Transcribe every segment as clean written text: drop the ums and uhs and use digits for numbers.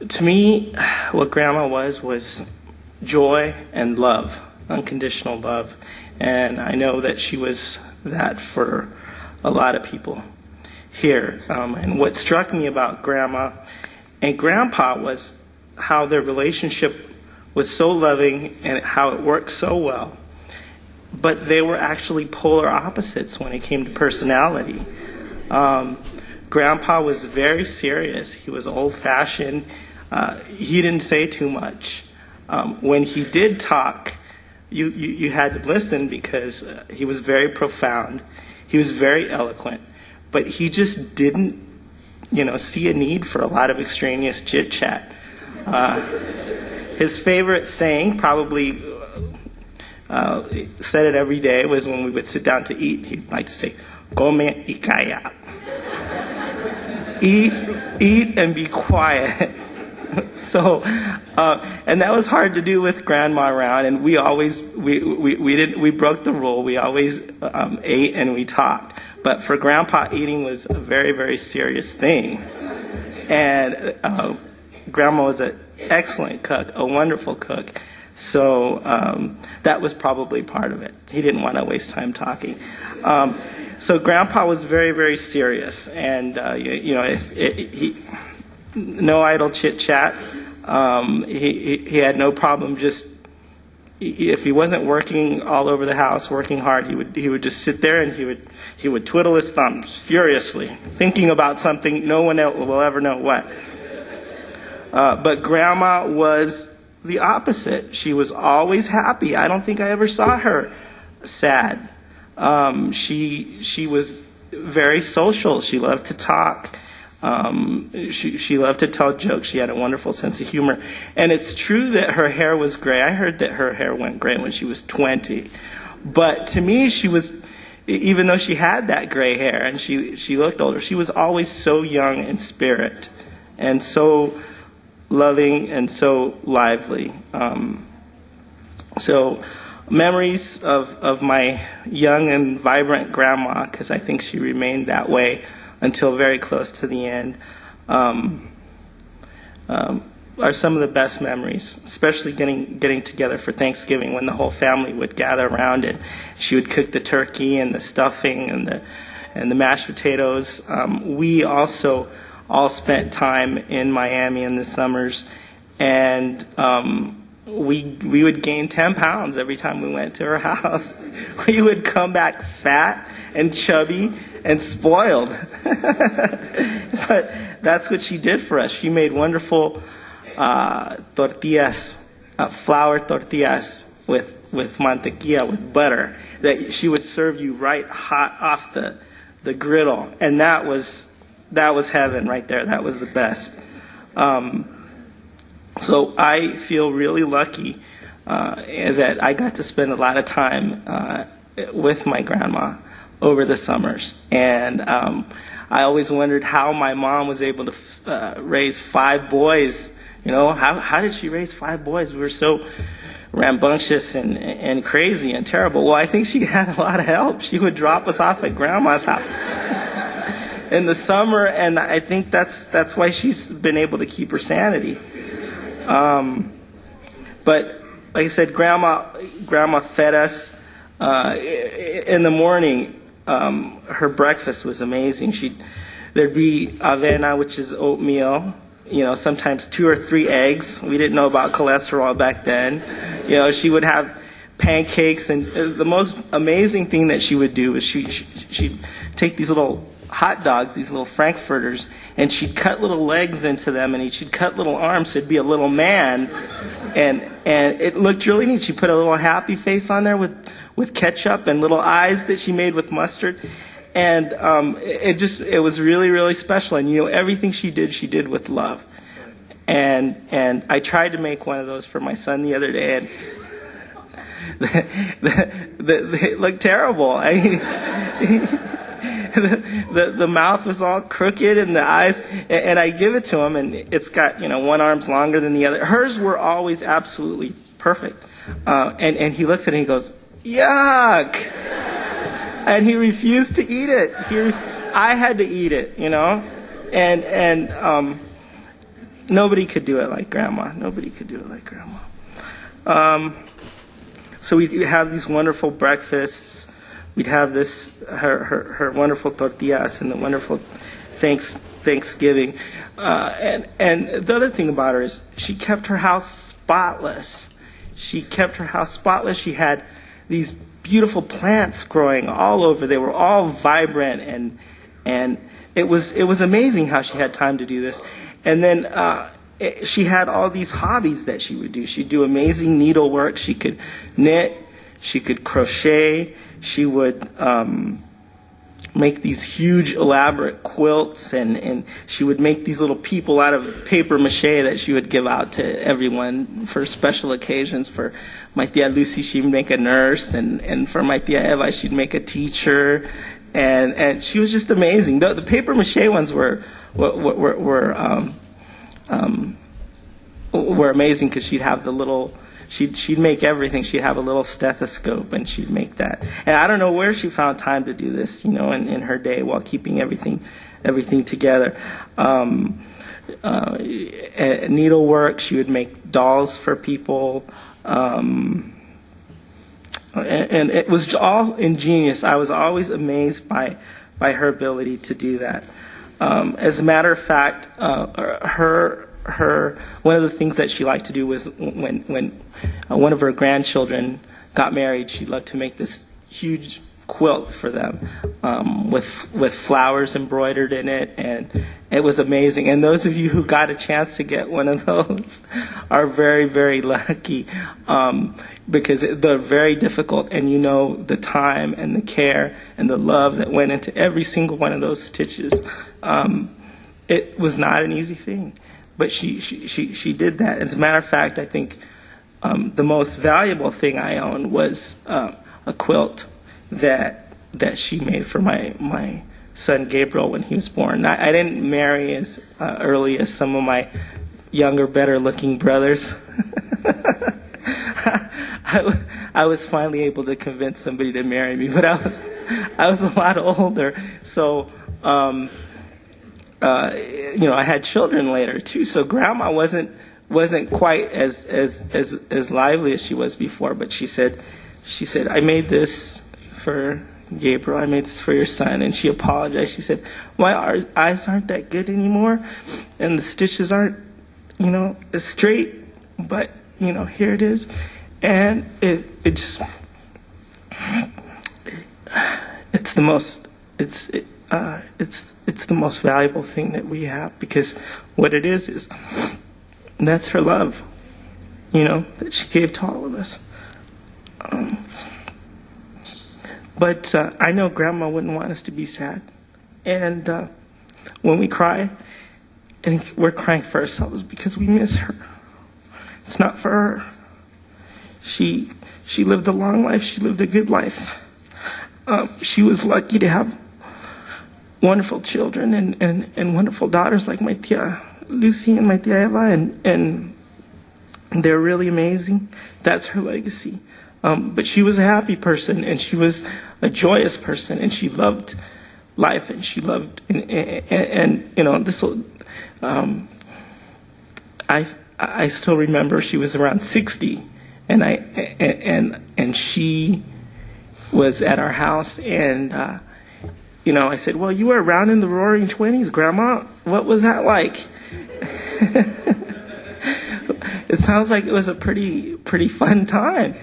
To me, what Grandma was joy and love, unconditional love. And I know that she was that for a lot of people here. And what struck me about Grandma and Grandpa was how their relationship was so loving and how it worked so well. But they were actually polar opposites when it came to personality. Grandpa was very serious. He was old-fashioned. He didn't say too much. When he did talk, you had to listen because he was very profound. He was very eloquent. But he just didn't, see a need for a lot of extraneous chit-chat. His favorite saying, probably said it every day, was when we would sit down to eat. He'd like to say, "Come y calla." Eat and be quiet. So, and that was hard to do with Grandma around. And we broke the rule. We always ate and we talked. But for Grandpa, eating was a very, very serious thing. And Grandma was an excellent cook, a wonderful cook. So that was probably part of it. He didn't want to waste time talking. So Grandpa was very, very serious, and no idle chit chat. He had no problem just if he wasn't working all over the house, working hard. He would just sit there and he would twiddle his thumbs furiously, thinking about something no one else will ever know what. But Grandma was the opposite. She was always happy. I don't think I ever saw her sad. She was very social. She loved to talk. She loved to tell jokes. She had a wonderful sense of humor. And it's true that her hair was gray. I heard that her hair went gray when she was 20. But to me, she was, even though she had that gray hair and she looked older, she was always so young in spirit and so loving and so lively. So memories of my young and vibrant Grandma, because I think she remained that way until very close to the end, are some of the best memories, especially getting together for Thanksgiving when the whole family would gather around and she would cook the turkey and the stuffing and the mashed potatoes. We also all spent time in Miami in the summers, and we would gain 10 pounds every time we went to her house. We would come back fat and chubby and spoiled. But that's what she did for us. She made wonderful tortillas, flour tortillas with mantequilla, with butter, that she would serve you right hot off the griddle. And that was heaven right there. That was the best. So I feel really lucky that I got to spend a lot of time with my Grandma over the summers. And I always wondered how my mom was able to raise 5 boys. How did she raise 5 boys? We were so rambunctious and crazy and terrible. Well, I think she had a lot of help. She would drop us off at Grandma's house in the summer, and I think that's why she's been able to keep her sanity. But like I said, Grandma fed us in the morning. Her breakfast was amazing. There'd be avena, which is oatmeal. Sometimes 2 or 3 eggs. We didn't know about cholesterol back then. She would have pancakes, and the most amazing thing that she would do is she'd take these little hot dogs, these little frankfurters, and she'd cut little legs into them, and she'd cut little arms, so it'd be a little man, and it looked really neat. She put a little happy face on there with ketchup and little eyes that she made with mustard, and it was really, really special. And everything she did with love. And I tried to make one of those for my son the other day, and it looked terrible. The mouth was all crooked and the eyes, and I give it to him, and it's got one arm's longer than the other. Hers were always absolutely perfect, and he looks at it and he goes, "Yuck!" And he refused to eat it. I had to eat it, and nobody could do it like Grandma. Nobody could do it like Grandma. So we'd have these wonderful breakfasts. We'd have her wonderful tortillas and the wonderful Thanksgiving. And the other thing about her is she kept her house spotless. She kept her house spotless. She had these beautiful plants growing all over. They were all vibrant, and it was amazing how she had time to do this. And then she had all these hobbies that she would do. She'd do amazing needlework. She could knit. She could crochet. She would make these huge elaborate quilts, and she would make these little people out of paper mache that she would give out to everyone for special occasions. For my tia Lucy, she'd make a nurse, and for my tia Eva, she'd make a teacher, and she was just amazing. The paper mache ones were amazing because she'd have the little. She'd make everything. She'd have a little stethoscope, and she'd make that. And I don't know where she found time to do this, in her day while keeping everything together. Needlework. She would make dolls for people, and it was all ingenious. I was always amazed by her ability to do that. As a matter of fact, her one of the things that she liked to do was when one of her grandchildren got married, she loved to make this huge quilt for them with flowers embroidered in it, and it was amazing. And those of you who got a chance to get one of those are very, very lucky, because they're very difficult, and the time and the care and the love that went into every single one of those stitches. It was not an easy thing. But she did that. As a matter of fact, I think the most valuable thing I own was a quilt that she made for my son Gabriel when he was born. I didn't marry as early as some of my younger, better-looking brothers. I was finally able to convince somebody to marry me, but I was a lot older, so. I had children later too, so Grandma wasn't quite as lively as she was before. But she said, I made this for Gabriel. I made this for your son, and she apologized. She said, my eyes aren't that good anymore, and the stitches aren't, as straight. But here it is, and it just it's the most it's the most valuable thing that we have, because what it is that's her love, that she gave to all of us. But I know Grandma wouldn't want us to be sad, and when we cry, I think we're crying for ourselves because we miss her. It's not for her. She lived a long life. She lived a good life. She was lucky to have wonderful children and wonderful daughters like my tia Lucy and my tia Eva, and they're really amazing. That's her legacy. But she was a happy person, and she was a joyous person, and she loved life, and she loved and this. I still remember she was around 60, and she was at our house, and I said, well, you were around in the roaring 20s, Grandma. What was that like? It sounds like it was a pretty fun time.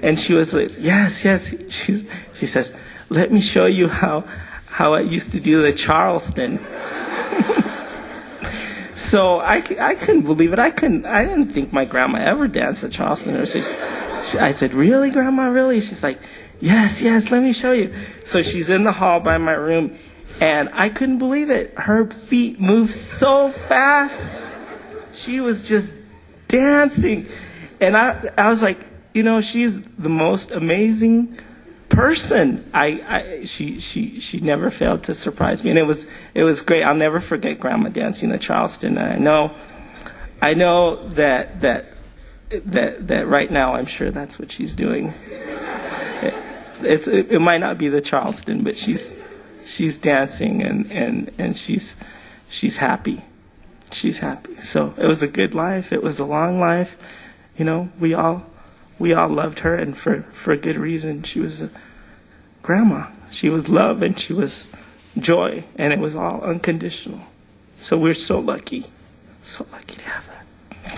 And she was like, yes. She says, let me show you how I used to do the Charleston. So I couldn't believe it. I didn't think my grandma ever danced the Charleston. I said, really, Grandma, really? She's like, yes, let me show you. So she's in the hall by my room, and I couldn't believe it. Her feet moved so fast. She was just dancing. And I was like, she's the most amazing person. She never failed to surprise me, and it was great. I'll never forget Grandma dancing the Charleston. And I know that right now, I'm sure that's what she's doing. It might not be the Charleston, but she's dancing, and she's happy. she's happy. So it was a good life. It was a long life. You know, we all loved her, and for good reason. She was a grandma. She was love, and she was joy, and it was all unconditional. So we're so lucky to have that.